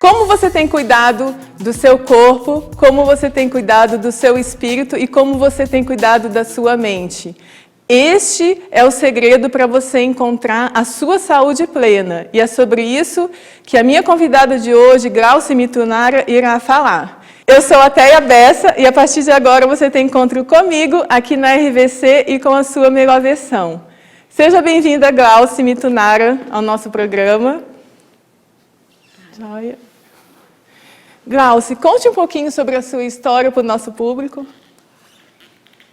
Como você tem cuidado do seu corpo, como você tem cuidado do seu espírito e como você tem cuidado da sua mente. Este é o segredo para você encontrar a sua saúde plena. E é sobre isso que a minha convidada de hoje, Glauci Mitunara, irá falar. Eu sou a Teia Bessa e a partir de agora você tem encontro comigo aqui na RVC e com a sua melhor versão. Seja bem-vinda, Glauci Mitunara, ao nosso programa. Joia. Glauci, conte um pouquinho sobre a sua história para o nosso público.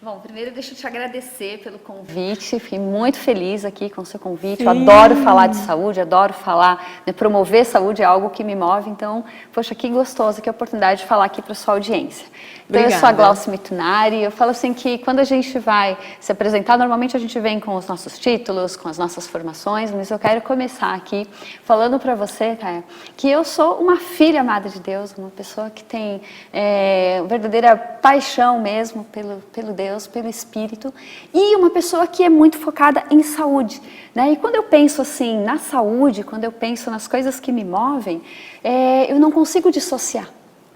Bom, primeiro deixa eu te agradecer pelo convite, fiquei muito feliz aqui com o seu convite. Sim. Eu adoro falar de saúde, adoro falar, né, promover saúde é algo que me move, então, poxa, que gostoso, que oportunidade de falar aqui para a sua audiência. Então, Obrigada. eu sou a Glauci Mitunari, eu falo assim que quando a gente vai se apresentar, normalmente a gente vem com os nossos títulos, com as nossas formações, mas eu quero começar aqui falando para você, Teia, que eu sou uma filha amada de Deus, uma pessoa que tem verdadeira paixão mesmo pelo Deus, pelo Espírito, e uma pessoa que é muito focada em saúde, né? E quando eu penso assim na saúde, quando eu penso nas coisas que me movem, eu não consigo dissociar,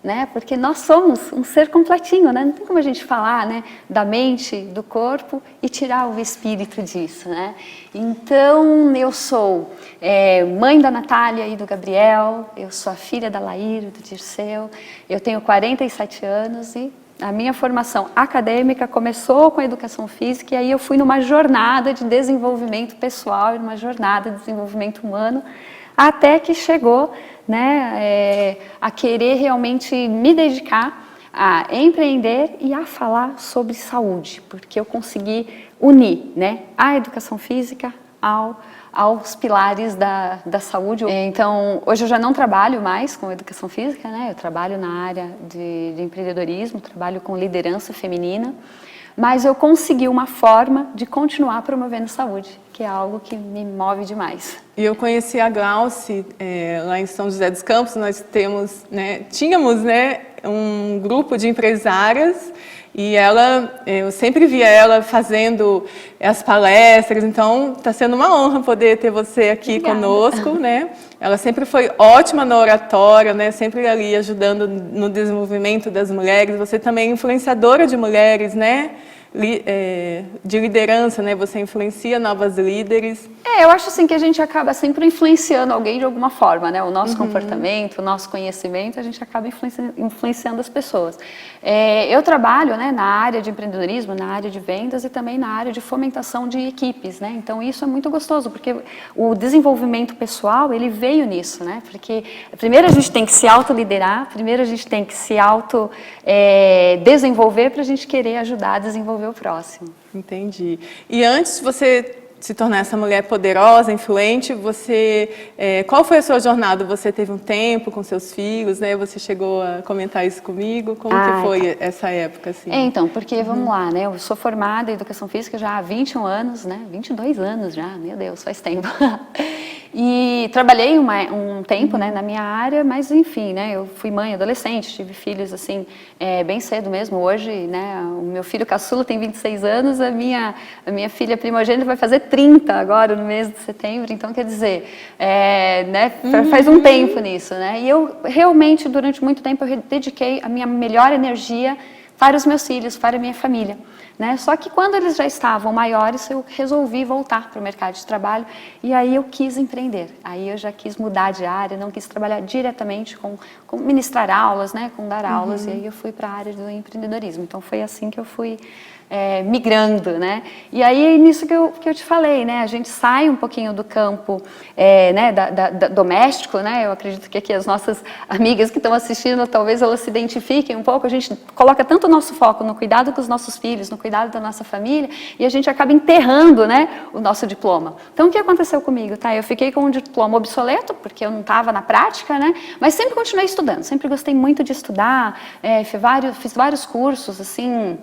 né? Porque nós somos um ser completinho, né? Não tem como a gente falar, né, da mente, do corpo e tirar o espírito disso, né? Então, eu sou mãe da Natália e do Gabriel, eu sou a filha da Laíra e do Dirceu, eu tenho 47 anos e a minha formação acadêmica começou com a educação física e aí eu fui numa jornada de desenvolvimento pessoal e numa jornada de desenvolvimento humano até que chegou, né, a querer realmente me dedicar a empreender e a falar sobre saúde, porque eu consegui unir, né, a educação física aos pilares da saúde. Então, hoje eu já não trabalho mais com educação física, né? Eu trabalho na área de empreendedorismo, trabalho com liderança feminina, mas eu consegui uma forma de continuar promovendo saúde, que é algo que me move demais. E eu conheci a Glauci lá em São José dos Campos, nós tínhamos um grupo de empresárias e eu sempre via ela fazendo as palestras, então está sendo uma honra poder ter você aqui conosco, né? Ela sempre foi ótima na oratória, né? Sempre ali ajudando no desenvolvimento das mulheres. Você também é influenciadora de mulheres, né? De liderança, né? Você influencia novas líderes. Eu acho assim que a gente acaba sempre influenciando alguém de alguma forma, né? O nosso comportamento, o nosso conhecimento, a gente acaba influenciando as pessoas. Eu trabalho, né, na área de empreendedorismo, na área de vendas e também na área de fomentação de equipes, né? Então isso é muito gostoso, porque o desenvolvimento pessoal, ele veio nisso, né? Porque primeiro a gente tem que se autoliderar, primeiro a gente tem que se desenvolver para a gente querer ajudar a desenvolver o próximo. Entendi. E antes de você se tornar essa mulher poderosa, influente, qual foi a sua jornada? Você teve um tempo com seus filhos, né? Você chegou a comentar isso comigo? Como que foi essa época, assim? Então, porque, vamos lá, né? Eu sou formada em Educação Física já há 21 anos, né? 22 anos já, meu Deus, faz tempo. E trabalhei um tempo, né, na minha área, mas enfim, né, eu fui mãe adolescente, tive filhos assim, bem cedo mesmo. Hoje, né, o meu filho caçula tem 26 anos, a minha filha primogênita vai fazer 30 agora no mês de setembro, então quer dizer, né, faz um tempo nisso, né, e eu realmente durante muito tempo eu dediquei a minha melhor energia para os meus filhos, para a minha família, né? Só que quando eles já estavam maiores, eu resolvi voltar para o mercado de trabalho e aí eu quis empreender. Aí eu já quis mudar de área, não quis trabalhar diretamente com ministrar aulas, né? Com dar aulas, e aí eu fui para a área do empreendedorismo. Então foi assim que eu fui migrando, né? E aí nisso que eu te falei, né? A gente sai um pouquinho do campo né, doméstico, né? Eu acredito que aqui as nossas amigas que estão assistindo, talvez elas se identifiquem um pouco. A gente coloca tanto o nosso foco no cuidado com os nossos filhos, no cuidado da nossa família, e a gente acaba enterrando, né, o nosso diploma. Então o que aconteceu comigo, tá? Eu fiquei com um diploma obsoleto, porque eu não estava na prática, né? Mas sempre continuei estudando, sempre gostei muito de estudar, fiz vários cursos, assim,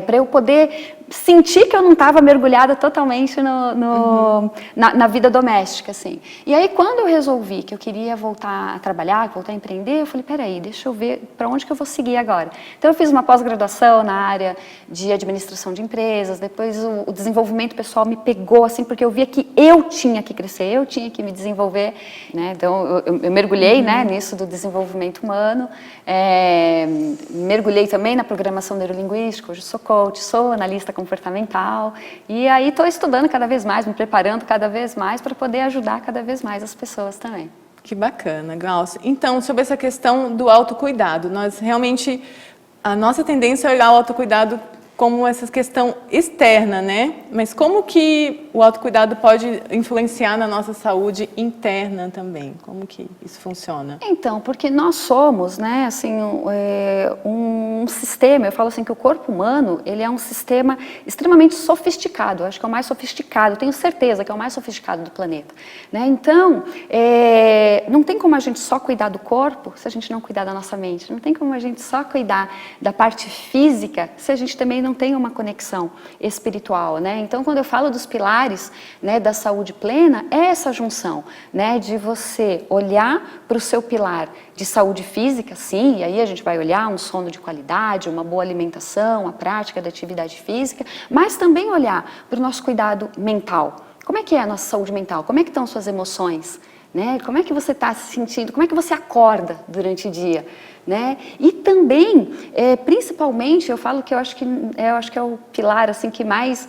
para eu poder senti que eu não estava mergulhada totalmente na vida doméstica, assim. E aí, quando eu resolvi que eu queria voltar a trabalhar, voltar a empreender, eu falei, peraí, deixa eu ver para onde que eu vou seguir agora. Então, eu fiz uma pós-graduação na área de administração de empresas, depois o desenvolvimento pessoal me pegou, assim, porque eu via que eu tinha que crescer, eu tinha que me desenvolver, né? Então, eu mergulhei, né, nisso do desenvolvimento humano, mergulhei também na programação neurolinguística, hoje sou coach, sou analista comportamental, e aí estou estudando cada vez mais, me preparando cada vez mais para poder ajudar cada vez mais as pessoas também. Que bacana, Glaucia. Então, sobre essa questão do autocuidado, nós realmente, a nossa tendência é olhar o autocuidado como essa questão externa, né? Mas como que o autocuidado pode influenciar na nossa saúde interna também? Como que isso funciona? Então, porque nós somos, né, assim, um sistema, eu falo assim que o corpo humano, ele é um sistema extremamente sofisticado, eu acho que é o mais sofisticado, tenho certeza que é o mais sofisticado do planeta, né? Então, não tem como a gente só cuidar do corpo se a gente não cuidar da nossa mente, não tem como a gente só cuidar da parte física se a gente também não tem uma conexão espiritual, né? Então, quando eu falo dos pilares, né, da saúde plena, é essa junção, né, de você olhar para o seu pilar de saúde física, sim, e aí a gente vai olhar um sono de qualidade, uma boa alimentação, a prática da atividade física, mas também olhar para o nosso cuidado mental. Como é que é a nossa saúde mental? Como é que estão suas emoções? Né? Como é que você está se sentindo? Como é que você acorda durante o dia? Né? E também, principalmente, eu falo que eu acho que é o pilar assim que mais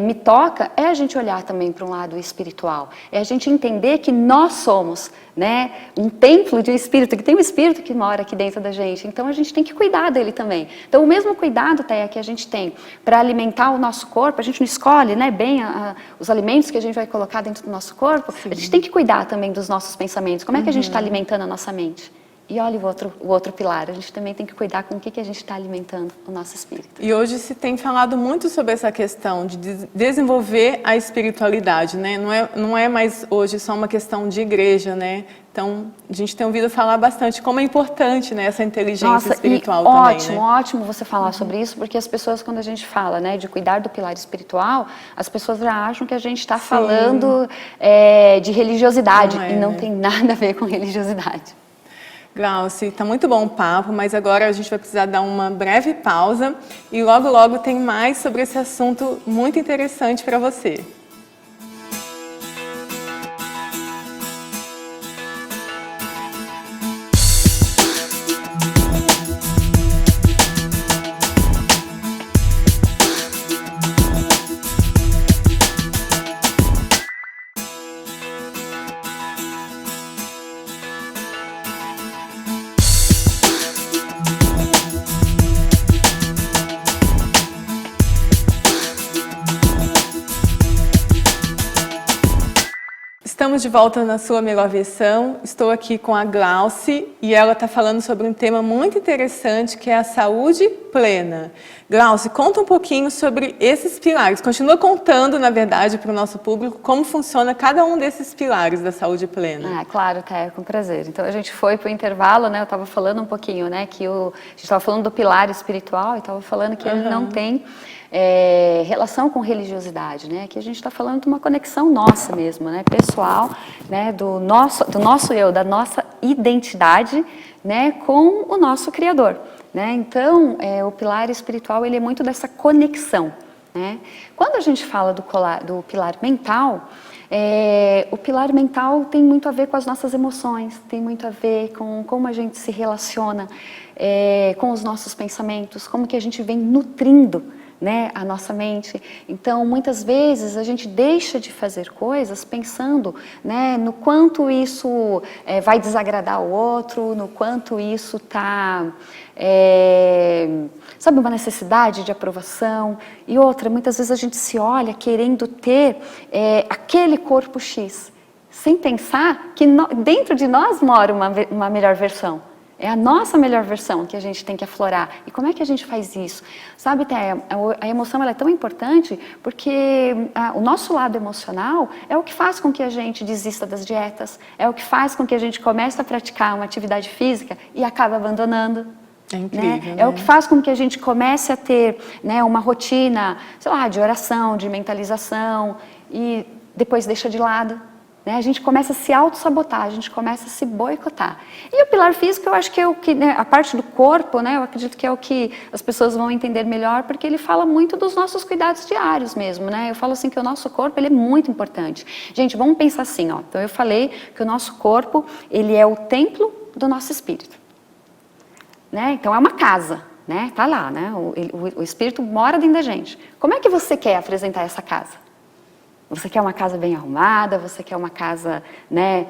me toca, é a gente olhar também para um lado espiritual, é a gente entender que nós somos, né, um templo de um espírito, que tem um espírito que mora aqui dentro da gente, então a gente tem que cuidar dele também. Então o mesmo cuidado, Thea, que a gente tem para alimentar o nosso corpo, a gente não escolhe, né, bem os alimentos que a gente vai colocar dentro do nosso corpo, sim, a gente tem que cuidar também dos nossos pensamentos, como é que a gente está alimentando a nossa mente? E olha o outro pilar, a gente também tem que cuidar com o que a gente está alimentando o nosso espírito. E hoje se tem falado muito sobre essa questão de desenvolver a espiritualidade, né? Não é mais hoje só uma questão de igreja, né? Então, a gente tem ouvido falar bastante como é importante, né, essa inteligência espiritual também, ótimo, né? Ótimo você falar sobre isso, porque as pessoas, quando a gente fala, né, de cuidar do pilar espiritual, as pessoas já acham que a gente está falando de religiosidade, e não tem nada a ver com religiosidade. Glaucia, está muito bom o papo, mas agora a gente vai precisar dar uma breve pausa e logo, logo tem mais sobre esse assunto muito interessante para você. Estamos de volta na sua melhor versão. Estou aqui com a Glaucia e ela está falando sobre um tema muito interessante que é a saúde plena. Glaucia, conta um pouquinho sobre esses pilares. Continua contando, na verdade, para o nosso público como funciona cada um desses pilares da saúde plena. Ah, claro, tá, com prazer. Então a gente foi para o intervalo, né? Eu estava falando um pouquinho, né? Que a gente estava falando do pilar espiritual e estava falando que ele não tem relação com religiosidade, né? Que a gente está falando de uma conexão nossa mesmo, né? Pessoal, né? Do nosso eu, da nossa identidade, né? Com o nosso Criador, né? Então, o pilar espiritual, ele é muito dessa conexão, né? Quando a gente fala do pilar mental, o pilar mental tem muito a ver com as nossas emoções, tem muito a ver com como a gente se relaciona com os nossos pensamentos, como que a gente vem nutrindo, né, a nossa mente. Então, muitas vezes a gente deixa de fazer coisas pensando, né, no quanto isso vai desagradar o outro, no quanto isso está, sabe, uma necessidade de aprovação. E outra, muitas vezes a gente se olha querendo ter aquele corpo X, sem pensar que dentro de nós mora uma melhor versão. É a nossa melhor versão que a gente tem que aflorar. E como é que a gente faz isso? Sabe, Thea, a emoção ela é tão importante porque o nosso lado emocional é o que faz com que a gente desista das dietas, é o que faz com que a gente comece a praticar uma atividade física e acaba abandonando. É incrível, É o que faz com que a gente comece a ter, né, uma rotina, sei lá, de oração, de mentalização, e depois deixa de lado. Né? A gente começa a se auto-sabotar, a gente começa a se boicotar. E o pilar físico, eu acho que é o que, né, a parte do corpo, né, eu acredito que é o que as pessoas vão entender melhor, porque ele fala muito dos nossos cuidados diários mesmo, né? Eu falo assim que o nosso corpo, ele é muito importante. Gente, vamos pensar assim, ó. Então eu falei que o nosso corpo, ele é o templo do nosso espírito. Né? Então é uma casa, né? Tá lá, né? O espírito mora dentro da gente. Como é que você quer apresentar essa casa? Você quer uma casa bem arrumada, você quer uma casa, né,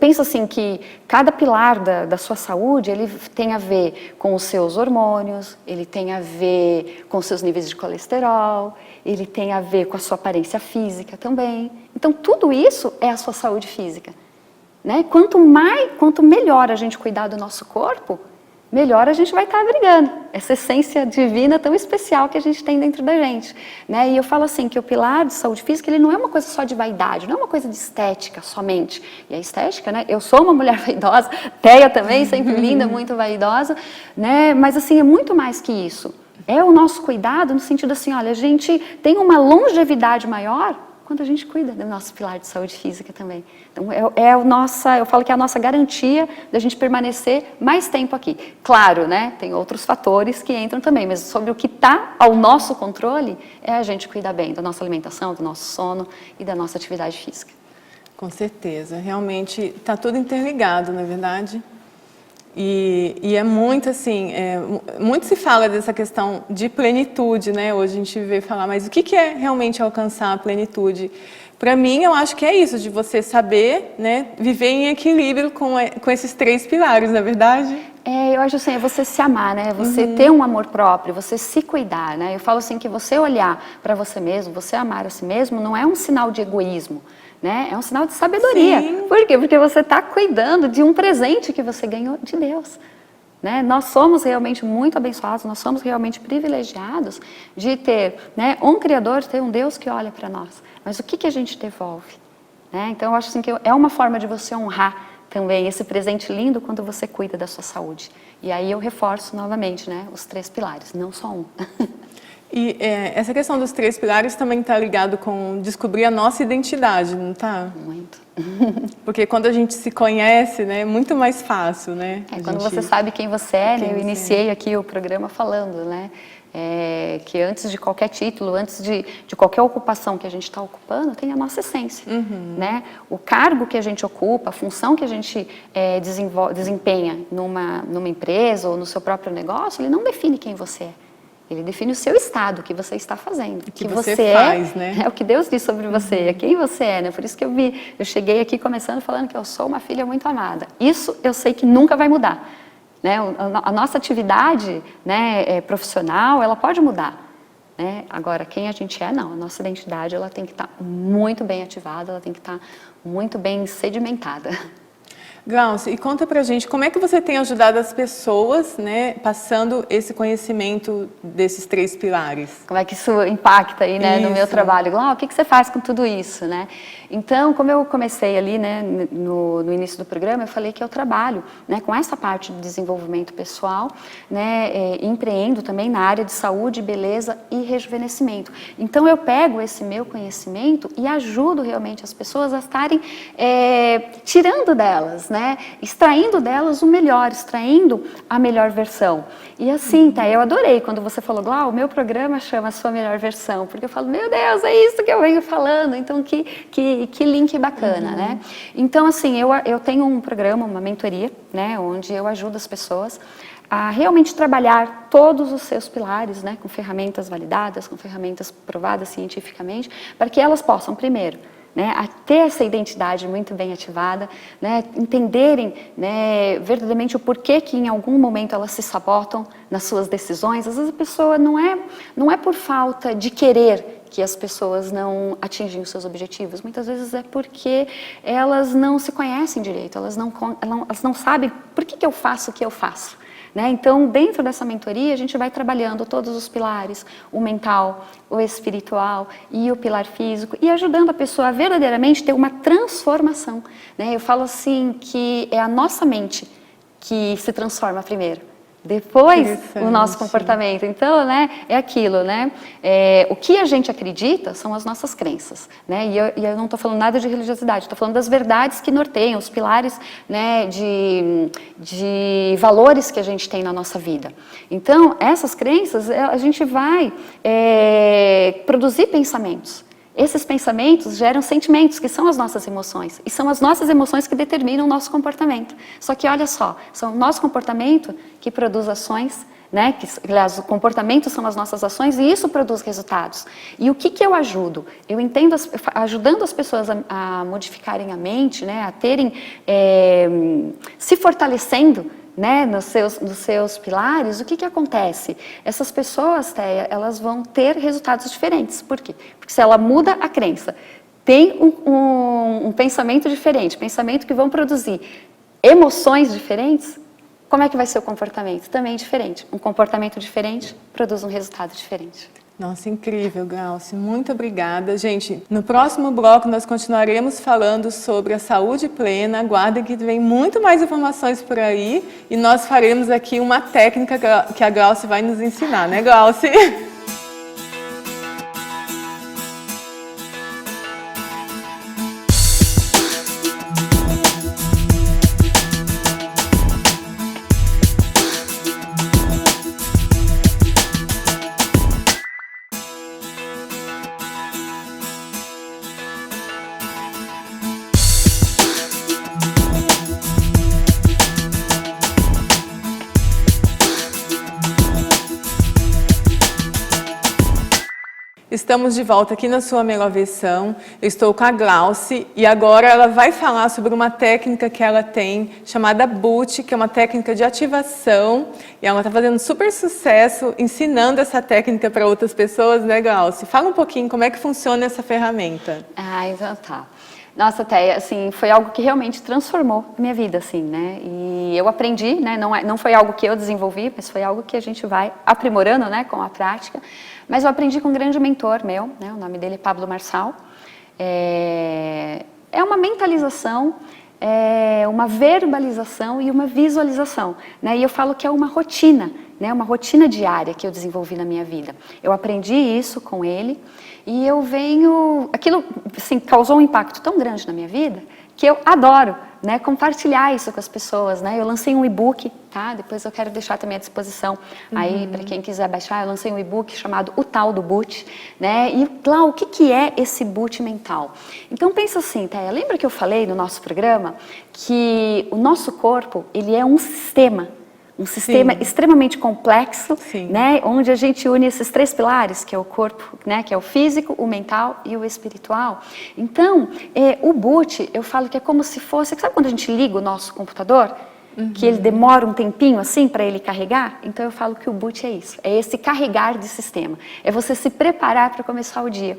pensa assim que cada pilar da sua saúde, ele tem a ver com os seus hormônios, ele tem a ver com os seus níveis de colesterol, ele tem a ver com a sua aparência física também. Então tudo isso é a sua saúde física. Né? Quanto melhor a gente cuidar do nosso corpo, melhor a gente vai estar abrigando essa essência divina tão especial que a gente tem dentro da gente. Né? E eu falo assim, que o pilar de saúde física, ele não é uma coisa só de vaidade, não é uma coisa de estética somente. E a estética, né? Eu sou uma mulher vaidosa, Teia também, sempre linda, muito vaidosa, né? Mas assim, é muito mais que isso. É o nosso cuidado no sentido assim, olha, a gente tem uma longevidade maior quando a gente cuida do nosso pilar de saúde física também. Então, eu falo que é a nossa garantia da gente permanecer mais tempo aqui. Claro, né, tem outros fatores que entram também, mas sobre o que está ao nosso controle é a gente cuidar bem da nossa alimentação, do nosso sono e da nossa atividade física. Com certeza, realmente está tudo interligado, na verdade. E é muito assim, muito se fala dessa questão de plenitude, né? Hoje a gente vê falar, mas o que é realmente alcançar a plenitude? Para mim, eu acho que é isso, de você saber, né, viver em equilíbrio com esses 3 pilares, não é verdade? Eu acho assim, é você se amar, né? Você ter um amor próprio, você se cuidar, né? Eu falo assim que você olhar para você mesmo, você amar a si mesmo, não é um sinal de egoísmo. Né? É um sinal de sabedoria. Sim. Por quê? Porque você está cuidando de um presente que você ganhou de Deus. Né? Nós somos realmente muito abençoados, nós somos realmente privilegiados de ter, né, um Criador, ter um Deus que olha para nós. Mas o que a gente devolve? Né? Então, eu acho assim, que é uma forma de você honrar também esse presente lindo quando você cuida da sua saúde. E aí eu reforço novamente, né, os 3 pilares, não só um. E essa questão dos 3 pilares também está ligado com descobrir a nossa identidade, não está? Muito. Porque quando a gente se conhece, né, é muito mais fácil, né? Quando você sabe quem você é, né? Eu iniciei aqui o programa falando, né? Que antes de qualquer título, antes de qualquer ocupação que a gente está ocupando, tem a nossa essência. Né? O cargo que a gente ocupa, a função que a gente desempenha numa empresa ou no seu próprio negócio, ele não define quem você é. Ele define o seu estado, o que você está fazendo. O que você faz, né? É o que Deus diz sobre você, é quem você é, né? Por isso que eu cheguei aqui começando falando que eu sou uma filha muito amada. Isso eu sei que nunca vai mudar. Né? A nossa atividade, né, profissional, ela pode mudar. Né? Agora, quem a gente é, não. A nossa identidade, ela tem que estar muito bem ativada, ela tem que estar muito bem sedimentada. Glaucia, e conta pra gente, como é que você tem ajudado as pessoas, né, passando esse conhecimento desses 3 pilares? Como é que isso impacta aí, né, no meu trabalho? Glaucia, o que você faz com tudo isso, né? Então, como eu comecei ali, né, no início do programa, eu falei que eu trabalho, né, com essa parte de desenvolvimento pessoal, né, empreendo também na área de saúde, beleza e rejuvenescimento. Então, eu pego esse meu conhecimento e ajudo realmente as pessoas a estarem tirando delas, né, extraindo delas o melhor, extraindo a melhor versão. E assim, tá, eu adorei quando você falou, Glau, o meu programa chama a sua melhor versão, porque eu falo, meu Deus, é isso que eu venho falando, então que link bacana, né? Então, assim, eu tenho um programa, uma mentoria, né, onde eu ajudo as pessoas a realmente trabalhar todos os seus pilares, né, com ferramentas validadas, com ferramentas provadas cientificamente, para que elas possam, primeiro, né, a ter essa identidade muito bem ativada, né, entenderem, né, verdadeiramente o porquê que em algum momento elas se sabotam nas suas decisões. Às vezes a pessoa não é por falta de querer que as pessoas não atingem os seus objetivos. Muitas vezes é porque elas não se conhecem direito, elas não sabem por que eu faço o que eu faço. Né? Então, dentro dessa mentoria, a gente vai trabalhando todos os pilares, o mental, o espiritual e o pilar físico, e ajudando a pessoa a verdadeiramente ter uma transformação. Né? Eu falo assim que é a nossa mente que se transforma primeiro. Depois, o nosso comportamento. Então, né, é aquilo, né? O que a gente acredita são as nossas crenças, né? E eu não estou falando nada de religiosidade, estou falando das verdades que norteiam, os pilares, né, de valores que a gente tem na nossa vida. Então, essas crenças, a gente vai produzir pensamentos. Esses pensamentos geram sentimentos, que são as nossas emoções. E são as nossas emoções que determinam o nosso comportamento. Só que, olha só, são o nosso comportamento que produz ações, né? Aliás, o comportamento são as nossas ações e isso produz resultados. E o que eu ajudo? Eu entendo, ajudando as pessoas a modificarem a mente, né? A terem, se fortalecendo, né, nos seus pilares, o que acontece? Essas pessoas, Téia, elas vão ter resultados diferentes. Por quê? Porque se ela muda a crença, tem um pensamento diferente, pensamento que vão produzir emoções diferentes, como é que vai ser o comportamento? Também diferente. Um comportamento diferente produz um resultado diferente. Nossa, incrível, Glauci. Muito obrigada. Gente, no próximo bloco nós continuaremos falando sobre a saúde plena. Aguardem que vem muito mais informações por aí e nós faremos aqui uma técnica que a Glauci vai nos ensinar, né, Glauci? Estamos de volta aqui na Sua Melhor Versão. Eu estou com a Glauci e agora ela vai falar sobre uma técnica que ela tem chamada Boot, que é uma técnica de ativação. E ela está fazendo super sucesso ensinando essa técnica para outras pessoas, né, Glauci? Fala um pouquinho como é que funciona essa ferramenta. Então tá. Nossa, Téia, assim, foi algo que realmente transformou a minha vida, assim, né? E eu aprendi, né? Não foi algo que eu desenvolvi, mas foi algo que a gente vai aprimorando, né, com a prática. Mas eu aprendi com um grande mentor meu, né? O nome dele é Pablo Marçal. É uma mentalização, uma verbalização e uma visualização, né? E eu falo que é uma rotina, né? Uma rotina diária que eu desenvolvi na minha vida. Eu aprendi isso com ele. E eu venho... Aquilo, assim, causou um impacto tão grande na minha vida que eu adoro, né, compartilhar isso com as pessoas, né? Eu lancei um e-book, tá? Depois eu quero deixar também à disposição aí para quem quiser baixar. Eu lancei um e-book chamado O Tal do Boot, né? E lá, o que é esse boot mental? Então pensa assim, Téia, lembra que eu falei no nosso programa que o nosso corpo, ele é um sistema extremamente complexo, né, onde a gente une esses três pilares, que é o corpo, né, que é o físico, o mental e o espiritual. Então, o boot, eu falo que é como se fosse, sabe quando a gente liga o nosso computador? Que ele demora um tempinho assim para ele carregar? Então eu falo que o boot é isso, é esse carregar de sistema, é você se preparar para começar o dia.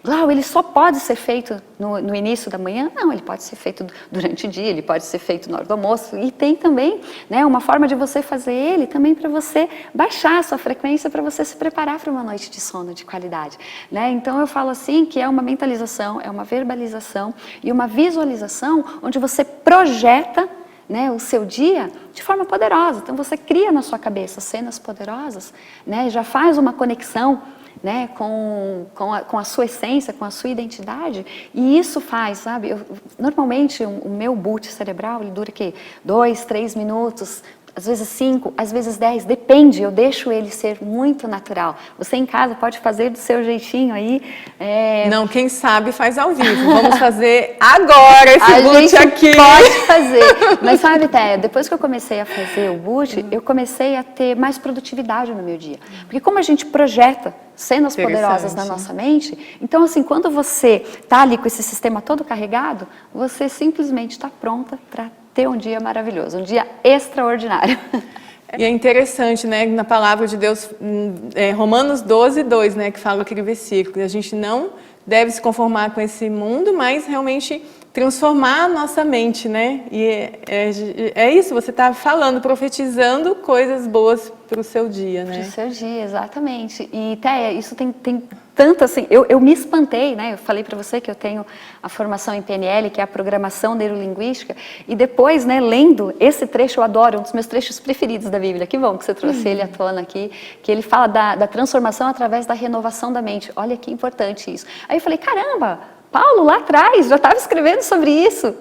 Glau, ele só pode ser feito no início da manhã? Não, ele pode ser feito durante o dia, ele pode ser feito na hora do almoço. E tem também, né, uma forma de você fazer ele também para você baixar a sua frequência, para você se preparar para uma noite de sono de qualidade, né? Então eu falo assim que é uma mentalização, é uma verbalização e uma visualização onde você projeta, né, o seu dia de forma poderosa. Então você cria na sua cabeça cenas poderosas, né, já faz uma conexão, né, com a sua essência, com a sua identidade, e isso faz, sabe, normalmente o meu boot cerebral, ele dura 2, 3 minutos, às vezes 5, às vezes 10, depende, eu deixo ele ser muito natural. Você em casa pode fazer do seu jeitinho aí. Não, quem sabe faz ao vivo. Vamos fazer agora esse boot aqui. Pode fazer. Mas sabe, Téia, depois que eu comecei a fazer o boot, eu comecei a ter mais produtividade no meu dia. Porque como a gente projeta cenas poderosas na nossa mente, então assim, quando você está ali com esse sistema todo carregado, você simplesmente está pronta para ter um dia maravilhoso, um dia extraordinário. E é interessante, né, na palavra de Deus, Romanos 12, 2, né, que fala aquele versículo, a gente não deve se conformar com esse mundo, mas realmente transformar a nossa mente, né, e é isso, você está falando, profetizando coisas boas para o seu dia, né? Para o seu dia, exatamente. E, Téia, isso tem tanto assim, eu me espantei, né? Eu falei para você que eu tenho a formação em PNL, que é a programação neurolinguística, e depois, né, lendo esse trecho, eu adoro, um dos meus trechos preferidos da Bíblia. Que bom que você trouxe ele à tona aqui, que ele fala da transformação através da renovação da mente. Olha que importante isso. Aí eu falei, caramba, Paulo lá atrás já estava escrevendo sobre isso.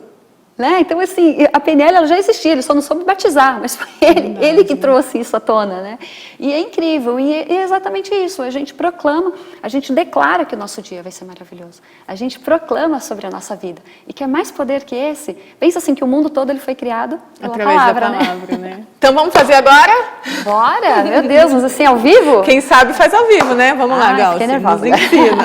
Né? Então, assim, a PNL ela já existia, ele só não soube batizar, mas foi ele que trouxe isso à tona, né? E é incrível, e é exatamente isso, a gente proclama, a gente declara que o nosso dia vai ser maravilhoso, a gente proclama sobre a nossa vida, e que é mais poder que esse, pensa assim, que o mundo todo ele foi criado pela palavra, né? Então vamos fazer agora? Bora, meu Deus, mas assim, ao vivo? Quem sabe faz ao vivo, né? Vamos lá, Gal, fiquei nervosa. nos ensina.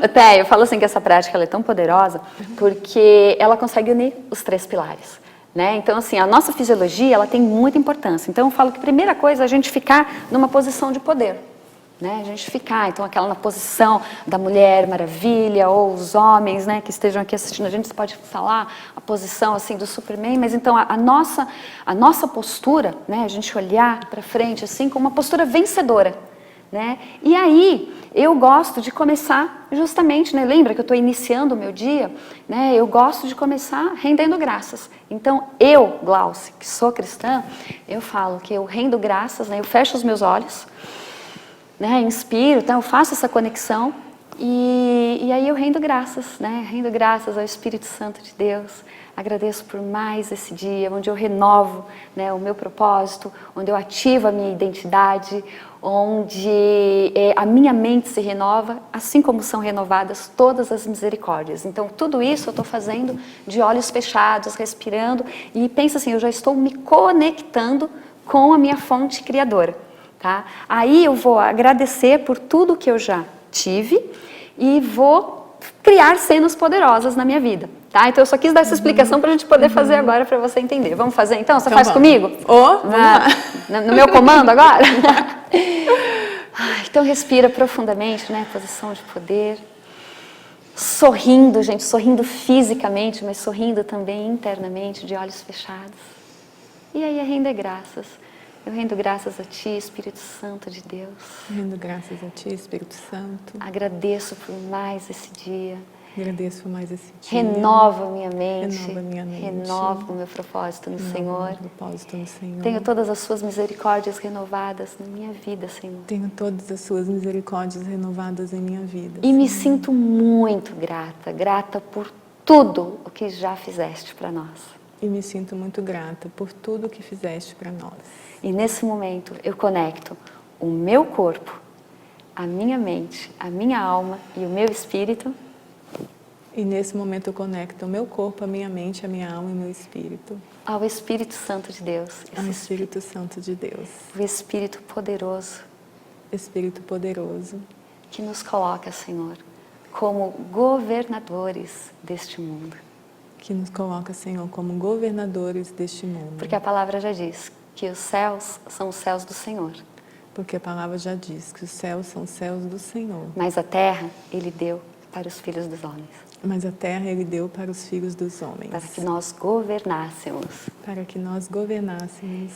Até, eu falo assim que essa prática ela é tão poderosa, porque ela consegue unir os 3 pilares, né? Então, assim, a nossa fisiologia, ela tem muita importância. Então, eu falo que a primeira coisa é a gente ficar numa posição de poder, né? A gente ficar, então, aquela na posição da Mulher Maravilha, ou os homens, né, que estejam aqui assistindo, a gente pode falar a posição, assim, do Superman, mas, então, a nossa postura, né, a gente olhar para frente, assim, com uma postura vencedora, né? E aí, eu gosto de começar justamente, né? Lembra que eu estou iniciando o meu dia, né? Eu gosto de começar rendendo graças. Então, eu, Glauce, que sou cristã, eu falo que eu rendo graças, né? Eu fecho os meus olhos, né? Inspiro, então eu faço essa conexão e aí eu rendo graças, né? Rendo graças ao Espírito Santo de Deus. Agradeço por mais esse dia, onde eu renovo, né, o meu propósito, onde eu ativo a minha identidade, onde a minha mente se renova, assim como são renovadas todas as misericórdias. Então, tudo isso eu estou fazendo de olhos fechados, respirando, e pensa assim, eu já estou me conectando com a minha fonte criadora. Tá? Aí eu vou agradecer por tudo que eu já tive e vou criar cenas poderosas na minha vida. Tá? Então eu só quis dar essa explicação para a gente poder fazer agora para você entender. Vamos fazer então? Você então faz comigo? No meu comando agora? Então respira profundamente, né? Posição de poder. Sorrindo, gente, sorrindo fisicamente, mas sorrindo também internamente, de olhos fechados. E aí render graças. Eu rendo graças a Ti, Espírito Santo de Deus. Rendo graças a Ti, Espírito Santo. Agradeço por mais esse dia. Agradeço por mais esse dia. Renova minha mente. Renova minha mente. Renova o meu propósito no Senhor. Meu propósito no Senhor. Tenho todas as Suas misericórdias renovadas na minha vida, Senhor. Tenho todas as Suas misericórdias renovadas em minha vida. E me sinto muito grata, grata por tudo o que já fizeste para nós. E me sinto muito grata por tudo o que fizeste para nós. E nesse momento eu conecto o meu corpo, a minha mente, a minha alma e o meu espírito. E nesse momento eu conecto o meu corpo, a minha mente, a minha alma e o meu espírito. Ao Espírito Santo de Deus. Ao Espírito Santo de Deus. O Espírito poderoso. Espírito poderoso. Que nos coloca, Senhor, como governadores deste mundo. Que nos coloca, Senhor, como governadores deste mundo. Porque a palavra já diz que os céus são os céus do Senhor. Porque a palavra já diz que os céus são os céus do Senhor. Mas a terra Ele deu para os filhos dos homens. Mas a terra Ele deu para os filhos dos homens. Para que nós governássemos. Para que nós governássemos.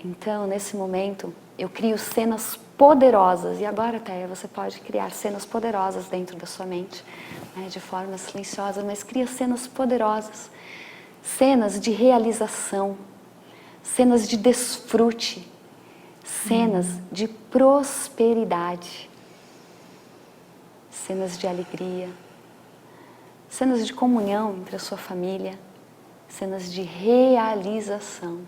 Então, nesse momento, eu crio cenas poderosas. E agora, Théia, você pode criar cenas poderosas dentro da sua mente, né, de forma silenciosa, mas cria cenas poderosas. Cenas de realização. Cenas de desfrute. Cenas de prosperidade. Cenas de alegria. Cenas de comunhão entre a sua família. Cenas de realização.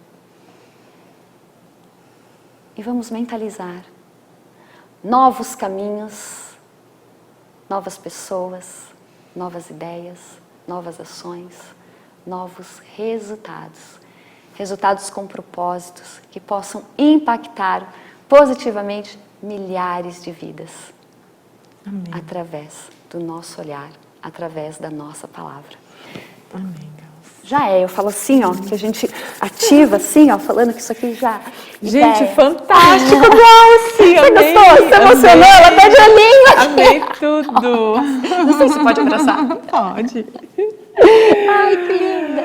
E vamos mentalizar novos caminhos, novas pessoas, novas ideias, novas ações, novos resultados. Resultados com propósitos que possam impactar positivamente milhares de vidas. Amém. Através do nosso olhar, através da nossa palavra. Amém. Já eu falo assim, ó, que a gente ativa assim, ó, falando que isso aqui já... Gente, fantástico, Glauce! Você gostou? Você emocionou? Ela tá de olhinho. Amei tudo! Não sei se pode abraçar. Pode. Ai, que linda!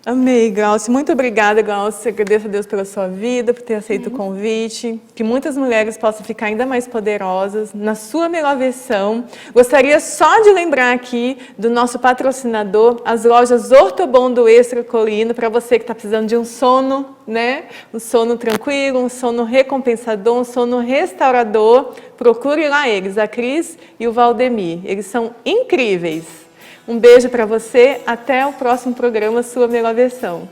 Amei, Glaucia. Muito obrigada, Glaucia. Agradeço a Deus pela sua vida, por ter aceito o convite. Que muitas mulheres possam ficar ainda mais poderosas na sua melhor versão. Gostaria só de lembrar aqui do nosso patrocinador, as lojas Ortobon do Extra Colino, para você que está precisando de um sono, né? Um sono tranquilo, um sono recompensador, um sono restaurador. Procure lá eles, a Cris e o Valdemir. Eles são incríveis. Um beijo para você, até o próximo programa Sua Melhor Versão.